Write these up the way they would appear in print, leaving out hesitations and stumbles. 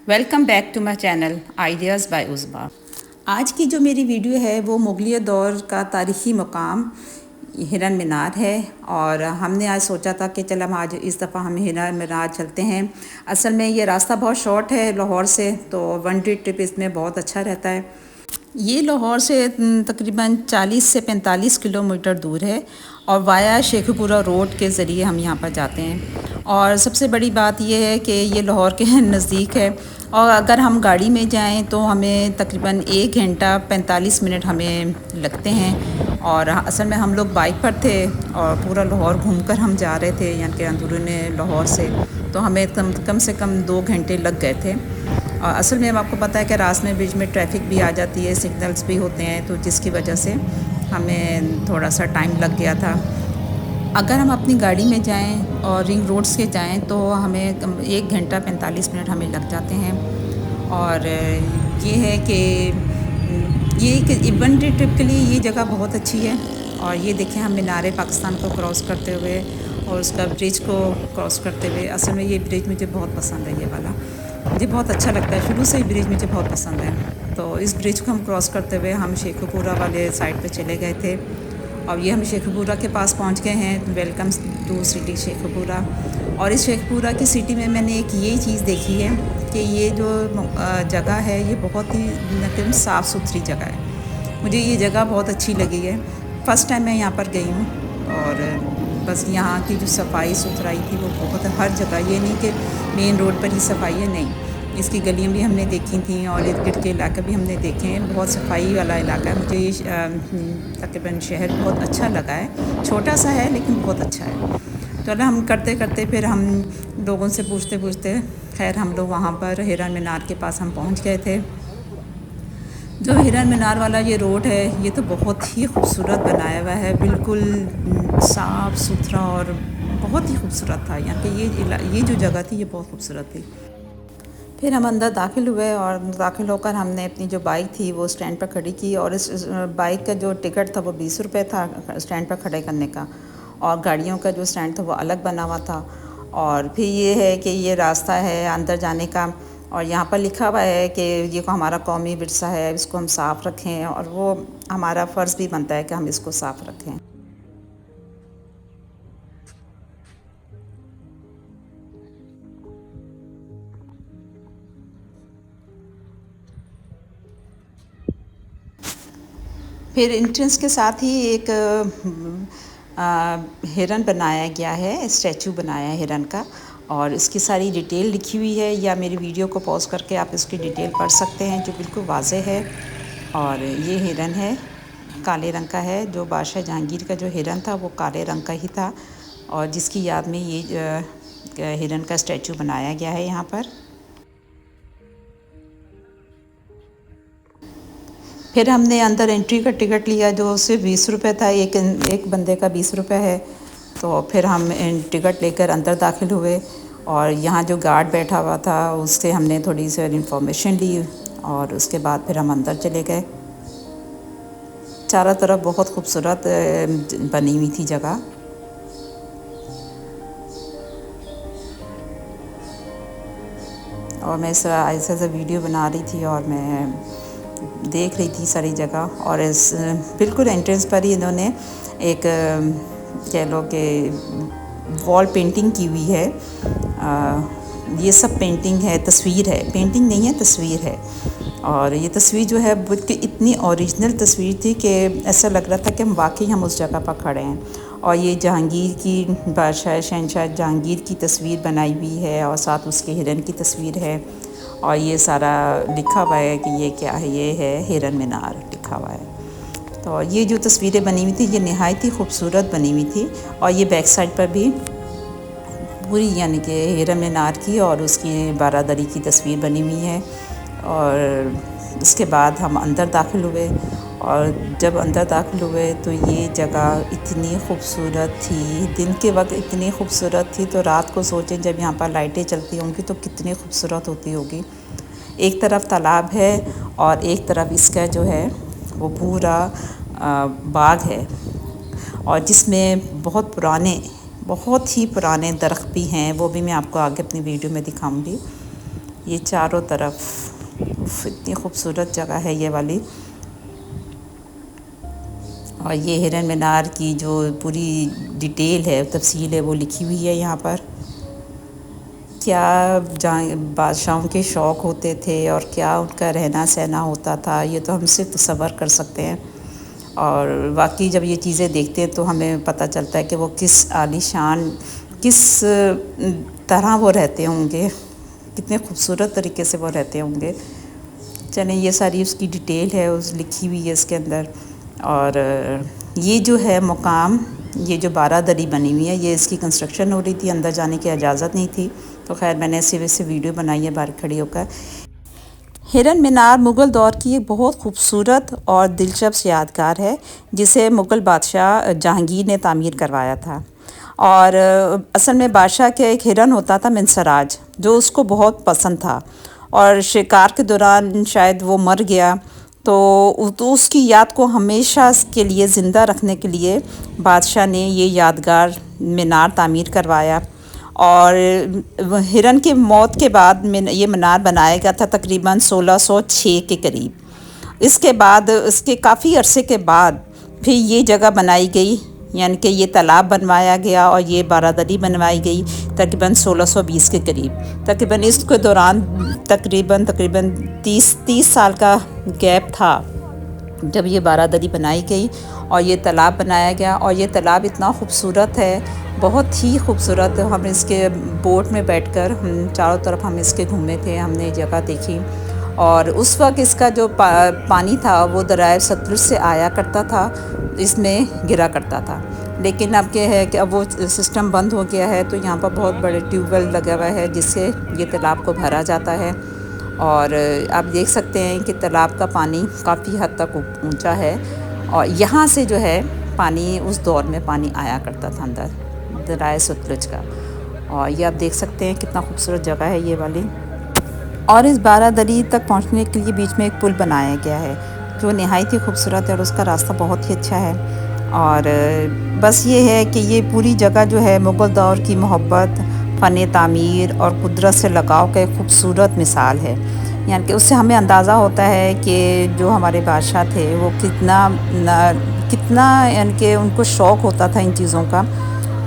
Welcome back to my channel ideas by Uzma. आज की जो मेरी वीडियो है वो मुग़लिया दौर का तारीख़ी मकाम हिरन मीनार है। और हमने आज सोचा था कि चल हम आज इस दफ़ा हम हिरन मीनार चलते हैं। असल में ये रास्ता बहुत शॉर्ट है लाहौर से, तो वन डे ट्रिप इसमें बहुत अच्छा रहता है। ये लाहौर से तकरीबन 40 से 45 किलोमीटर दूर है और वाया शेखपुरा रोड के ज़रिए हम यहाँ पर जाते हैं। और सबसे बड़ी बात यह है कि ये लाहौर के नज़दीक है और अगर हम गाड़ी में जाएं तो हमें तकरीबन 1 घंटा 45 मिनट हमें लगते हैं। और असल में हम लोग बाइक पर थे और पूरा लाहौर घूमकर हम जा रहे थे, यानी कि अंदरूनी लाहौर से, तो हमें कम से कम 2 घंटे लग गए थे। और असल में आपको पता है कि रास्ते में बीच में ट्रैफिक भी आ जाती है, सिग्नल्स भी होते हैं, तो जिसकी वजह से हमें थोड़ा सा टाइम लग गया था। अगर हम अपनी गाड़ी में जाएं और रिंग रोड से जाएं तो हमें 1 घंटा 45 मिनट हमें लग जाते हैं। और ये है कि ये वन डे ट्रिप के लिए ये जगह बहुत अच्छी है। और ये देखें हम मीनार पाकिस्तान को क्रॉस करते हुए और उसका ब्रिज को क्रॉस करते हुए, असल में ये ब्रिज मुझे बहुत पसंद है, ये वाला मुझे बहुत अच्छा लगता है, शुरू से ही ब्रिज मुझे बहुत पसंद है। तो इस ब्रिज को हम क्रॉस करते हुए हम शेखपुरा वाले साइड पे चले गए थे। और ये हम शेखपुरा के पास पहुंच गए हैं। Welcome to city Sheikhpura. और इस शेखपुरा की सिटी में मैंने एक ये चीज़ देखी है कि ये जो जगह है ये बहुत ही मतलब साफ़ सुथरी जगह है। मुझे ये जगह बहुत अच्छी लगी है। फ़र्स्ट टाइम मैं यहाँ पर गई हूँ और बस यहाँ की जो सफाई सुथराई थी वो बहुत हर जगह, ये नहीं कि मेन रोड पर ही सफाई है, नहीं, इसकी गलियाँ भी हमने देखी थी और इर्द गिर्द के इलाके भी हमने देखे हैं। बहुत सफाई वाला इलाका है। मुझे ये तकरीबन शहर बहुत अच्छा लगा है। छोटा सा है लेकिन बहुत अच्छा है। तो हम करते करते फिर हम लोगों से पूछते पूछते खैर हम लोग वहाँ पर हिरन मीनार के पास हम पहुँच गए थे। जो हिरन मीनार वाला ये रोड है ये तो बहुत ही खूबसूरत बनाया हुआ है, बिल्कुल साफ़ सुथरा और बहुत ही खूबसूरत था। यहाँ पे ये जो जगह थी ये बहुत खूबसूरत थी। फिर हम अंदर दाखिल हुए और दाखिल होकर हमने अपनी जो बाइक थी वो स्टैंड पर खड़ी की। और इस बाइक का जो टिकट था वो 20 रुपये था स्टैंड पर खड़े करने का, और गाड़ियों का जो स्टैंड था वो अलग बना हुआ था। और फिर ये है कि ये रास्ता है अंदर जाने का, और यहाँ पर लिखा हुआ है कि ये को हमारा कौमी विरसा है, इसको हम साफ़ रखें, और वो हमारा फ़र्ज़ भी बनता है कि हम इसको साफ़ रखें। फिर एंट्रेंस के साथ ही एक हिरन बनाया गया है, स्टैचू बनाया है हिरन का, और इसकी सारी डिटेल लिखी हुई है, या मेरी वीडियो को पॉज करके आप इसकी डिटेल पढ़ सकते हैं जो बिल्कुल वाज़ेह है। और ये हिरन है, काले रंग का है। जो बादशाह जहांगीर का जो हिरन था वो काले रंग का ही था, और जिसकी याद में ये हिरन का स्टैचू बनाया गया है यहाँ पर। फिर हमने अंदर एंट्री का टिकट लिया जो सिर्फ 20 रुपये था, एक बंदे का 20 रुपये है। तो फिर हम टिकट लेकर अंदर दाखिल हुए, और यहाँ जो गार्ड बैठा हुआ था उससे हमने थोड़ी सी इन्फॉर्मेशन ली, और उसके बाद फिर हम अंदर चले गए। चारों तरफ बहुत खूबसूरत बनी हुई थी जगह। और मैं ऐसा वीडियो बना रही थी और मैं देख रही थी सारी जगह। और इस बिल्कुल एंट्रेंस पर ही इन्होंने एक कह लो कि वॉल पेंटिंग की हुई है। ये सब पेंटिंग है, तस्वीर है, पेंटिंग नहीं है, तस्वीर है। और ये तस्वीर जो है बल्कि इतनी ओरिजिनल तस्वीर थी कि ऐसा लग रहा था कि हम उस जगह पर खड़े हैं। और ये जहांगीर की, बादशाह शहनशाह जहांगीर की तस्वीर बनाई हुई है, और साथ उसके हिरन की तस्वीर है। और ये सारा लिखा हुआ है कि ये क्या है, ये है हिरन मीनार लिखा हुआ है। तो ये जो तस्वीरें बनी हुई थी ये नहायत ही खूबसूरत बनी हुई थी। और ये बैक साइड पर भी पूरी यानी कि हिरन मीनार की और उसकी बारादरी की तस्वीर बनी हुई है। और इसके बाद हम अंदर दाखिल हुए, और जब अंदर दाखिल हुए तो ये जगह इतनी खूबसूरत थी, दिन के वक्त इतनी खूबसूरत थी, तो रात को सोचें जब यहाँ पर लाइटें चलती होंगी तो कितनी खूबसूरत होती होगी। एक तरफ तालाब है और एक तरफ इसका जो है वो पूरा बाग है, और जिसमें बहुत ही पुराने दरख्त भी हैं, वो भी मैं आपको आगे अपनी वीडियो में दिखाऊंगी। ये चारों तरफ इतनी खूबसूरत जगह है ये वाली। और ये हिरन मीनार की जो पूरी डिटेल है, तफसील है, वो लिखी हुई है यहाँ पर। क्या बादशाहों के शौक़ होते थे और क्या उनका रहना सहना होता था, ये तो हम सिर्फ तसव्वुर कर सकते हैं। और वाकई जब ये चीज़ें देखते हैं तो हमें पता चलता है कि वो किस आलीशान, किस तरह वो रहते होंगे, कितने खूबसूरत तरीके से वो रहते होंगे। चलें, ये सारी उसकी डिटेल है, उस लिखी हुई है इसके अंदर। और ये जो है मुकाम, ये जो 12 दरी बनी हुई है, ये इसकी कंस्ट्रक्शन हो रही थी, अंदर जाने की इजाज़त नहीं थी, तो खैर मैंने ऐसे वैसे वीडियो बनाई है बाहर खड़ी होकर। हिरन मीनार मुग़ल दौर की एक बहुत खूबसूरत और दिलचस्प यादगार है, जिसे मुग़ल बादशाह जहांगीर ने तामीर करवाया था। और असल में बादशाह का एक हिरन होता था मिनसराज, जो उसको बहुत पसंद था, और शिकार के दौरान शायद वो मर गया। तो उसकी याद को हमेशा के लिए ज़िंदा रखने के लिए बादशाह ने ये यादगार मीनार तामीर करवाया। और हिरन की मौत के बाद ये मीनार बनाया गया था तकरीबन 1606 के करीब। इसके बाद, इसके काफ़ी अरसे के बाद फिर ये जगह बनाई गई, यानी कि ये तालाब बनवाया गया और ये बारादरी बनवाई गई तकरीबन 1620 के करीब। तकरीबन इसके दौरान तकरीबन 30 साल का गैप था जब ये बारादरी बनाई गई और ये तालाब बनाया गया। और ये तालाब इतना खूबसूरत है, बहुत ही खूबसूरत। हम इसके बोट में बैठकर हम चारों तरफ हम इसके घूमे थे, हमने जगह देखी। और उस वक्त इसका जो पानी था वो दरियाए सतलुज से आया करता था, इसमें गिरा करता था। लेकिन अब क्या है कि अब वो सिस्टम बंद हो गया है, तो यहाँ पर बहुत बड़े ट्यूबवेल लगा हुआ है जिससे ये तालाब को भरा जाता है। और आप देख सकते हैं कि तालाब का पानी काफ़ी हद तक ऊंचा है, और यहाँ से जो है पानी, उस दौर में पानी आया करता था अंदर दरियाए सतलुज का। और ये आप देख सकते हैं कितना खूबसूरत जगह है ये वाली। और इस बारादरी तक पहुँचने के लिए बीच में एक पुल बनाया गया है जो नहायत ही खूबसूरत है, और उसका रास्ता बहुत ही अच्छा है। और बस ये है कि ये पूरी जगह जो है मुग़ल दौर की मोहब्बत, फ़न तामीर और कुदरत से लगाव का एक खूबसूरत मिसाल है। यानी कि उससे हमें अंदाज़ा होता है कि जो हमारे बादशाह थे वो कितना यानी कि उनको शौक़ होता था इन चीज़ों का।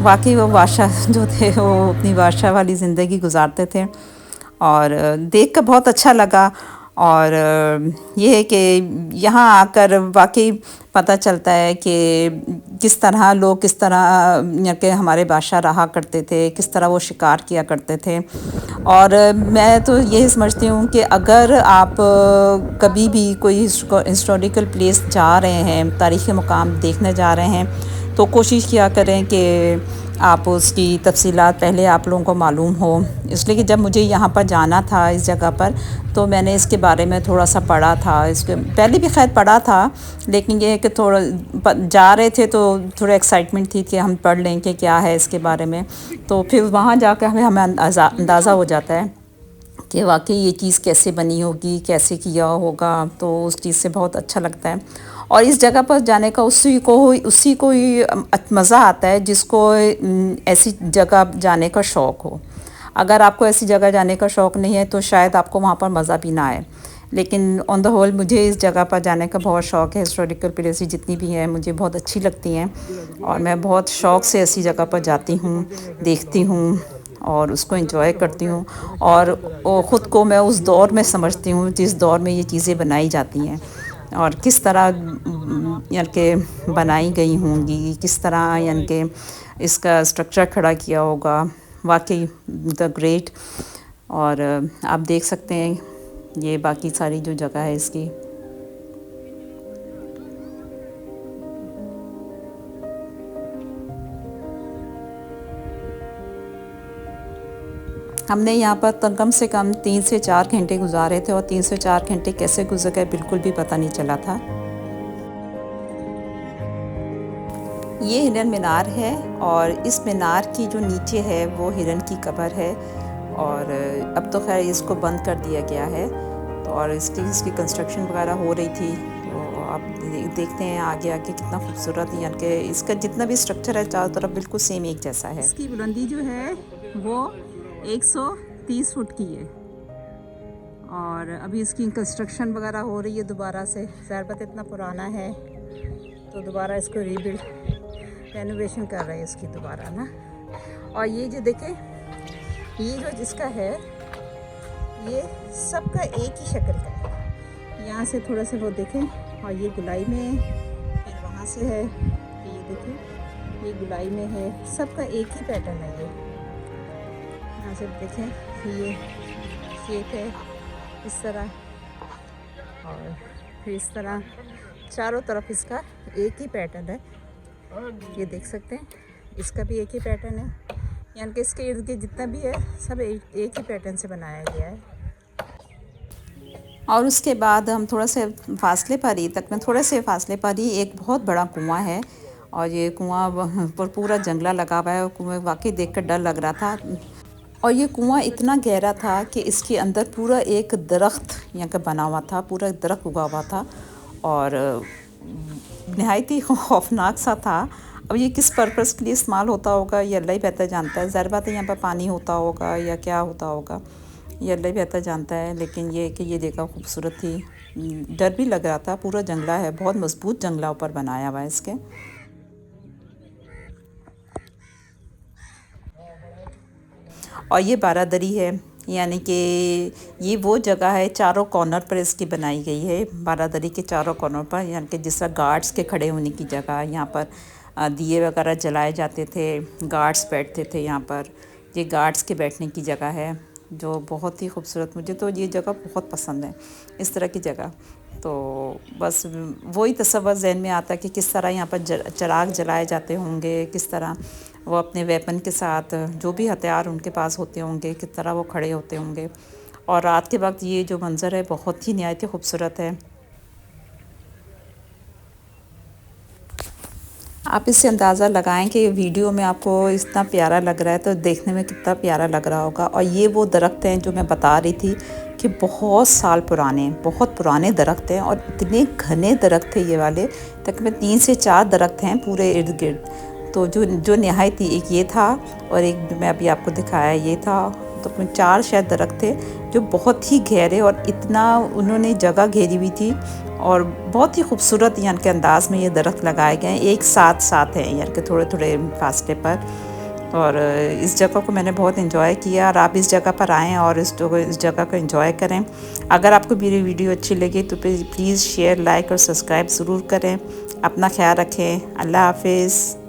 वाकई वो बादशाह जो थे वो अपनी बादशाह वाली ज़िंदगी गुजारते थे, और देख कर बहुत अच्छा लगा। और ये है कि यहाँ आकर वाकई पता चलता है कि किस तरह लोग, किस तरह कि हमारे बादशाह रहा करते थे, किस तरह वो शिकार किया करते थे। और मैं तो यही समझती हूँ कि अगर आप कभी भी कोई हिस्टोरिकल प्लेस जा रहे हैं, तारीख़ी मुकाम देखने जा रहे हैं, तो कोशिश किया करें कि आप उसकी तफसीलात पहले आप लोगों को मालूम हो। इसलिए कि जब मुझे यहाँ पर जाना था इस जगह पर, तो मैंने इसके बारे में थोड़ा सा पढ़ा था। इसके पहले भी खैर पढ़ा था, लेकिन ये है कि थोड़ा जा रहे थे तो थोड़ा एक्साइटमेंट थी कि हम पढ़ लें कि क्या है इसके बारे में। तो फिर वहाँ जाकर हमें अंदाज़ा हो जाता है कि वाकई ये चीज़ कैसे बनी होगी, कैसे किया होगा, तो उस चीज़ से बहुत अच्छा लगता है। और इस जगह पर जाने का उसी को ही मज़ा आता है जिसको ऐसी जगह जाने का शौक़ हो। अगर आपको ऐसी जगह जाने का शौक़ नहीं है तो शायद आपको वहाँ पर मज़ा भी ना आए। लेकिन ऑन द होल मुझे इस जगह पर जाने का बहुत शौक़ है। हिस्टोरिकल प्लेसेस जितनी भी हैं मुझे बहुत अच्छी लगती हैं, और मैं बहुत शौक़ से ऐसी जगह पर जाती हूँ, देखती हूँ और उसको एंजॉय करती हूँ। और ख़ुद को मैं उस दौर में समझती हूँ जिस दौर में ये चीज़ें बनाई जाती हैं, और किस तरह यानी कि बनाई गई होंगी, किस तरह यानी कि इसका स्ट्रक्चर खड़ा किया होगा। वाकई द ग्रेट। और आप देख सकते हैं ये बाकी सारी जो जगह है इसकी। हमने यहाँ पर कम से कम 3 से 4 घंटे गुजारे थे, और 3 से 4 घंटे कैसे गुजर गए बिल्कुल भी पता नहीं चला था। ये हिरन मीनार है, और इस मीनार की जो नीचे है वो हिरन की कब्र है। और अब तो खैर इसको बंद कर दिया गया है, और इसकी कंस्ट्रक्शन वगैरह हो रही थी। तो आप देखते हैं आगे आगे कितना खूबसूरत, यानी कि इसका जितना भी स्ट्रक्चर है चारों तरफ बिल्कुल सेम एक जैसा है। इसकी बुलंदी जो है वो 130 फुट की है। और अभी इसकी कंस्ट्रक्शन वगैरह हो रही है दोबारा से। ज़रबत इतना पुराना है तो दोबारा इसको रीबिल्ड रेनोवेशन कर रहे हैं इसकी दोबारा ना। और ये जो देखें, ये जो जिसका है ये सबका एक ही शक्ल का है। यहाँ से थोड़ा सा वो देखें, और ये गुलाई में है, फिर वहाँ से है, ये देखें ये गुलाई में है, सबका एक ही पैटर्न है। ये यहाँ से देखें, ये शेप है इस तरह, और फिर इस तरह चारों तरफ इसका एक ही पैटर्न है। ये देख सकते हैं, इसका भी एक ही पैटर्न है, यानी कि इसके इर्द गिर्द जितना भी है सब एक ही पैटर्न से बनाया गया है। और उसके बाद हम थोड़ा से फासले पर ही, तकरीबन थोड़े से फासले पर ही एक बहुत बड़ा कुआं है, और ये कुआं पर पूरा जंगला लगा हुआ है। और कुएं वाकई देखकर डर लग रहा था। और ये कुआं इतना गहरा था कि इसके अंदर पूरा एक दरख्त यहाँ का बना हुआ था, पूरा दरख्त उगा हुआ था, और नहायत ही खौफनाक सा था। अब ये किस पर्पस के लिए इस्तेमाल होता होगा ये अल्लाह ही बेहतर जानता है। ज़ाहिर बात है यहाँ पर पानी होता होगा या क्या होता होगा, ये अल्लाह ही बेहतर जानता है। लेकिन ये कि ये देखा खूबसूरत थी, डर भी लग रहा था। पूरा जंगला है, बहुत मजबूत जंगला ऊपर बनाया हुआ है इसके। और ये बारादरी है, यानी कि ये वो जगह है चारों कॉर्नर पर इसकी बनाई गई है, बारादरी के चारों कॉर्नर पर, यानी कि जिस तरह गार्ड्स के खड़े होने की जगह। यहाँ पर दिए वगैरह जलाए जाते थे, गार्ड्स बैठते थे यहाँ पर। ये गार्ड्स के बैठने की जगह है जो बहुत ही खूबसूरत, मुझे तो ये जगह बहुत पसंद है, इस तरह की जगह। तो बस वही तस्वर ज़हन में आता है कि किस तरह यहाँ पर चिराग जलाए जाते होंगे, किस तरह वो अपने वेपन के साथ, जो भी हथियार उनके पास होते होंगे, किस तरह वो खड़े होते होंगे। और रात के वक्त ये जो मंज़र है बहुत ही निहायत ही खूबसूरत है। आप इससे अंदाज़ा लगाएं कि वीडियो में आपको इतना प्यारा लग रहा है तो देखने में कितना प्यारा लग रहा होगा। और ये वो दरख्त हैं जो मैं बता रही थी कि बहुत साल पुराने, बहुत पुराने दरख्त हैं, और इतने घने दरख्त थे ये वाले। तकरीबन 3 से 4 दरख्त हैं पूरे इर्द गिर्द। तो जो नहायत थी, एक ये था और एक मैं अभी आपको दिखाया ये था। तो 4 शायद दरख्त थे जो बहुत ही गहरे, और इतना उन्होंने जगह घेरी हुई थी, और बहुत ही खूबसूरत यानी के अंदाज़ में ये दरख्त लगाए गए हैं, एक साथ साथ हैं यानी कि थोड़े थोड़े फासले पर। और इस जगह को मैंने बहुत एंजॉय किया, और आप इस जगह पर आएँ और इस जगह को एंजॉय करें। अगर आपको मेरी वीडियो अच्छी लगी तो प्लीज़ शेयर, लाइक और सब्सक्राइब ज़रूर करें। अपना ख्याल रखें। अल्लाह हाफिज़।